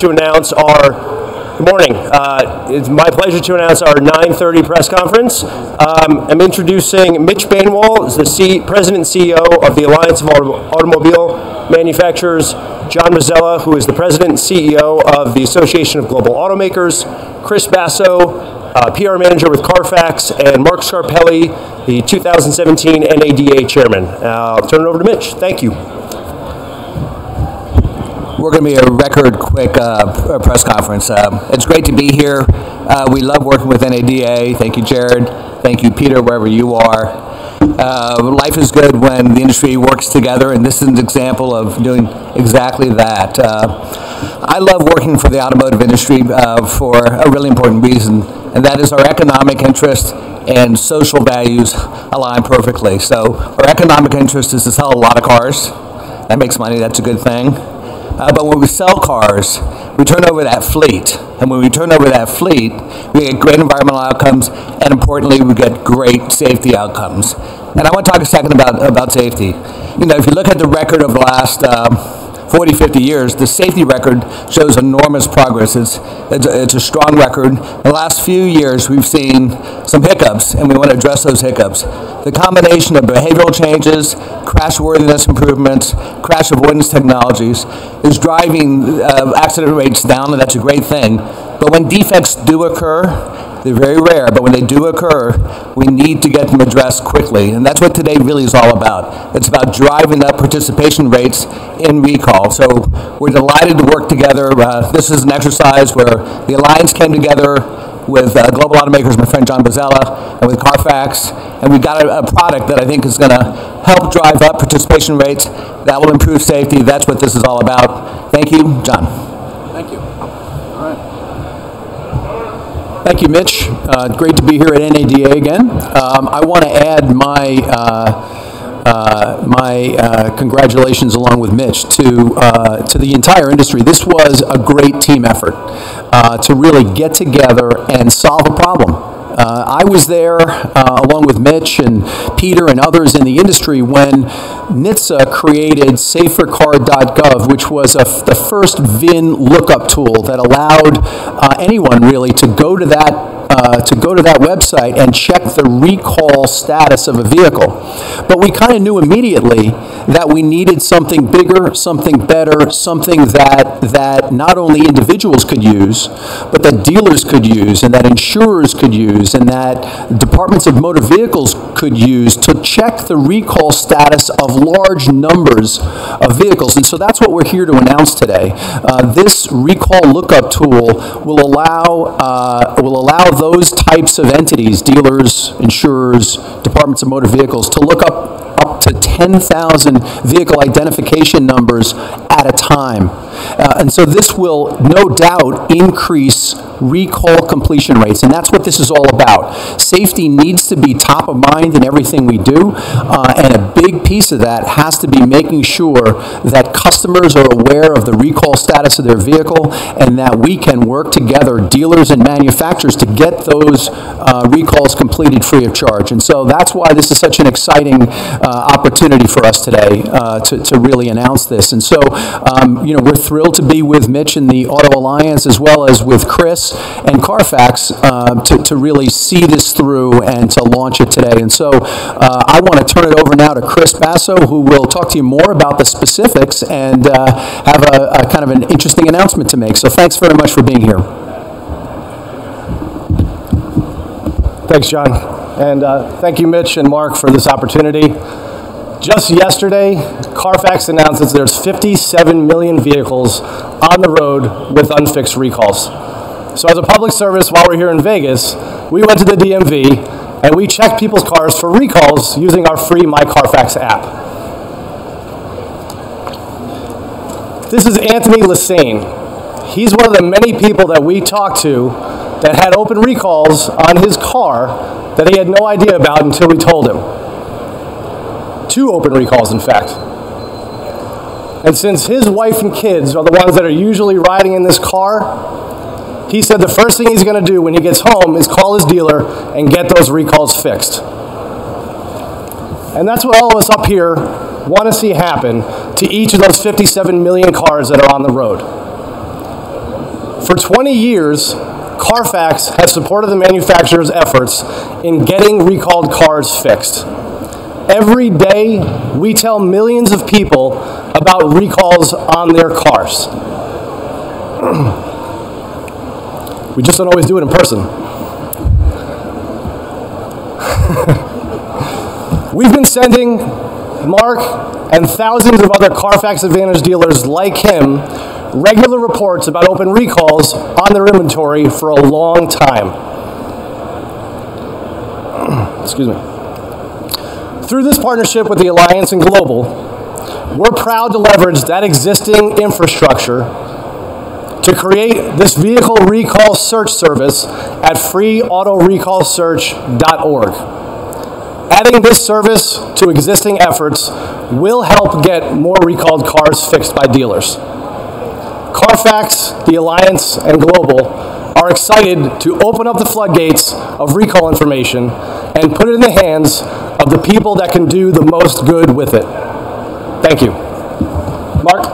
to announce good morning. It's my pleasure to announce our 9:30 press conference. I'm introducing Mitch Bainwall, the President and CEO of the Alliance of Automobile Manufacturers, John Mazzella, who is the President and CEO of the Association of Global Automakers, Chris Basso, PR Manager with Carfax, and Mark Scarpelli, the 2017 NADA Chairman. I'll turn it over to Mitch. Thank you. We're going to be a record quick press conference. It's great to be here. We love working with NADA. Thank you, Jared. Thank you, Peter, wherever you are. Life is good when the industry works together, and this is an example of doing exactly that. I love working for the automotive industry for a really important reason, and that is our economic interest and social values align perfectly. So our economic interest is to sell a lot of cars. That makes money. That's a good thing. But when we sell cars, we turn over that fleet. And when we turn over that fleet, we get great environmental outcomes, and importantly, we get great safety outcomes. And I want to talk a second about safety. You know, if you look at the record of the last 40, 50 years, the safety record shows enormous progress. It's a strong record. In the last few years, we've seen some hiccups, and we want to address those hiccups. The combination of behavioral changes, crash worthiness improvements, crash avoidance technologies is driving accident rates down, and that's a great thing. But when defects do occur, they're very rare, but when they do occur, we need to get them addressed quickly. And that's what today really is all about. It's about driving up participation rates in recall. So we're delighted to work together. This is an exercise where the Alliance came together with Global Automakers, my friend John Mazzella, and with Carfax. And we've got a product that I think is going to help drive up participation rates. That will improve safety. That's what this is all about. Thank you, John. Thank you. All right. Thank you, Mitch. Great to be here at NADA again. I want to add my congratulations along with Mitch to the entire industry. This was a great team effort to really get together and solve a problem. I was there along with Mitch and Peter and others in the industry when NHTSA created safercar.gov, which was the first VIN lookup tool that allowed anyone really to go to that website and check the recall status of a vehicle. But we kind of knew immediately that we needed something bigger, something better, something that not only individuals could use, but that dealers could use, and that insurers could use, and that departments of motor vehicles could use to check the recall status of large numbers of vehicles. And so that's what we're here to announce today. This recall lookup tool will allow those types of entities, dealers, insurers, departments of motor vehicles, to look up to 10,000 vehicle identification numbers at a time. And so this will no doubt increase recall completion rates, and that's what this is all about. Safety needs to be top of mind in everything we do, and a big piece of that has to be making sure that customers are aware of the recall status of their vehicle, and that we can work together, dealers and manufacturers, to get those recalls completed free of charge. And so that's why this is such an exciting opportunity for us today to really announce this. And so, we're thrilled to be with Mitch and the Auto Alliance, as well as with Chris and Carfax, to really see this through and to launch it today. And so I want to turn it over now to Chris Basso, who will talk to you more about the specifics and have a kind of an interesting announcement to make. So thanks very much for being here. Thanks, John. And thank you, Mitch and Mark, for this opportunity. Just yesterday, Carfax announced that there's 57 million vehicles on the road with unfixed recalls. So as a public service, while we're here in Vegas, we went to the DMV and we checked people's cars for recalls using our free My Carfax app. This is Anthony Lassane. He's one of the many people that we talked to that had open recalls on his car that he had no idea about until we told him. 2 open recalls, in fact. And since his wife and kids are the ones that are usually riding in this car, he said the first thing he's going to do when he gets home is call his dealer and get those recalls fixed. And that's what all of us up here want to see happen to each of those 57 million cars that are on the road. For 20 years, Carfax has supported the manufacturer's efforts in getting recalled cars fixed. Every day, we tell millions of people about recalls on their cars. We just don't always do it in person. We've been sending Mark and thousands of other Carfax Advantage dealers like him regular reports about open recalls on their inventory for a long time. Excuse me. Through this partnership with the Alliance and Global, we're proud to leverage that existing infrastructure to create this vehicle recall search service at freeautorecallsearch.org. Adding this service to existing efforts will help get more recalled cars fixed by dealers. Carfax, the Alliance, and Global are excited to open up the floodgates of recall information and put it in the hands of the people that can do the most good with it. Thank you. Mark?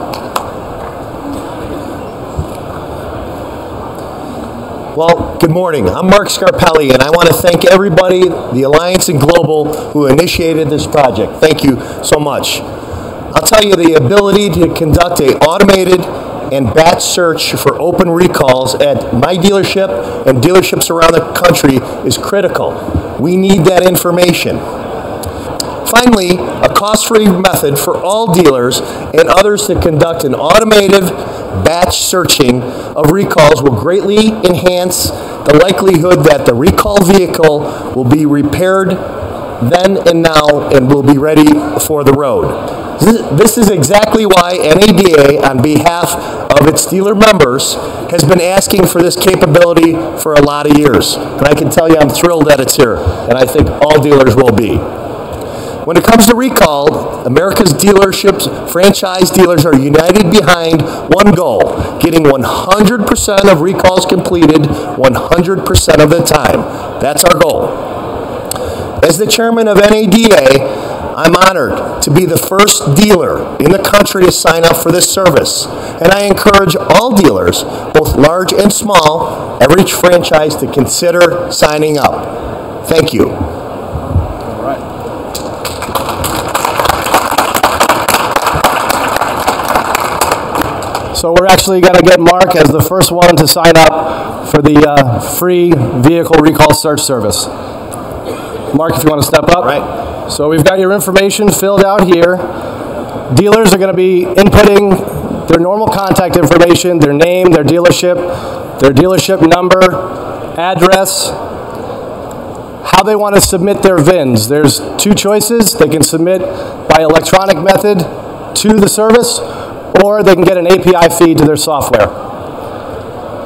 Well, good morning. I'm Mark Scarpelli, and I want to thank everybody, the Alliance and Global, who initiated this project. Thank you so much. I'll tell you, the ability to conduct an automated and batch search for open recalls at my dealership and dealerships around the country is critical. We need that information. Finally, a cost-free method for all dealers and others to conduct an automated batch searching of recalls will greatly enhance the likelihood that the recalled vehicle will be repaired then and now and will be ready for the road. This is exactly why NADA, on behalf of its dealer members, has been asking for this capability for a lot of years. And I can tell you I'm thrilled that it's here, and I think all dealers will be. When it comes to recall, America's dealerships, franchise dealers are united behind one goal, getting 100% of recalls completed 100% of the time. That's our goal. As the chairman of NADA, I'm honored to be the first dealer in the country to sign up for this service, and I encourage all dealers, both large and small, every franchise to consider signing up. Thank you. All right. So we're actually going to get Mark as the first one to sign up for the free vehicle recall search service. Mark, if you want to step up. All right. So we've got your information filled out here. Dealers are going to be inputting their normal contact information, their name, their dealership number, address, how they want to submit their VINs. There's two choices. They can submit by electronic method to the service, or they can get an API feed to their software.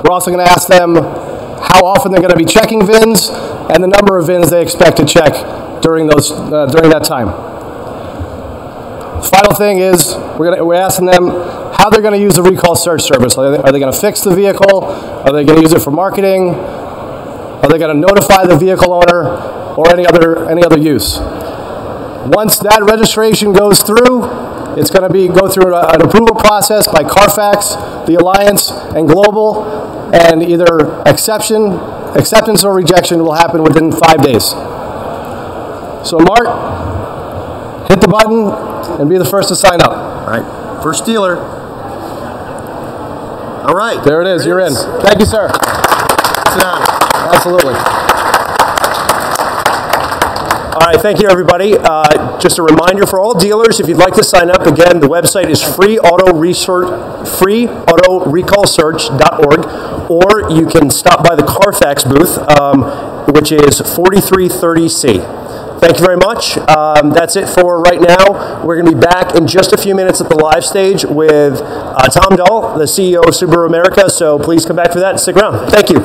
We're also going to ask them how often they're going to be checking VINs and the number of VINs they expect to check during that time. Final thing is we're asking them how they're going to use the recall search service. Are they going to fix the vehicle? Are they going to use it for marketing? Are they going to notify the vehicle owner or any other use? Once that registration goes through, it's going to go through an approval process by Carfax, the Alliance, and Global, and either acceptance or rejection will happen within 5 days. So Mark, hit the button and be the first to sign up. All right. First dealer. All right. There it is. You're in. Thank you, sir. It's an honor. Absolutely. All right, thank you, everybody. Just a reminder for all dealers, if you'd like to sign up, again, the website is freeautorecallsearch.org, or you can stop by the Carfax booth, which is 4330C. Thank you very much. That's it for right now. We're going to be back in just a few minutes at the live stage with Tom Dahl, the CEO of Subaru America, so please come back for that and stick around. Thank you.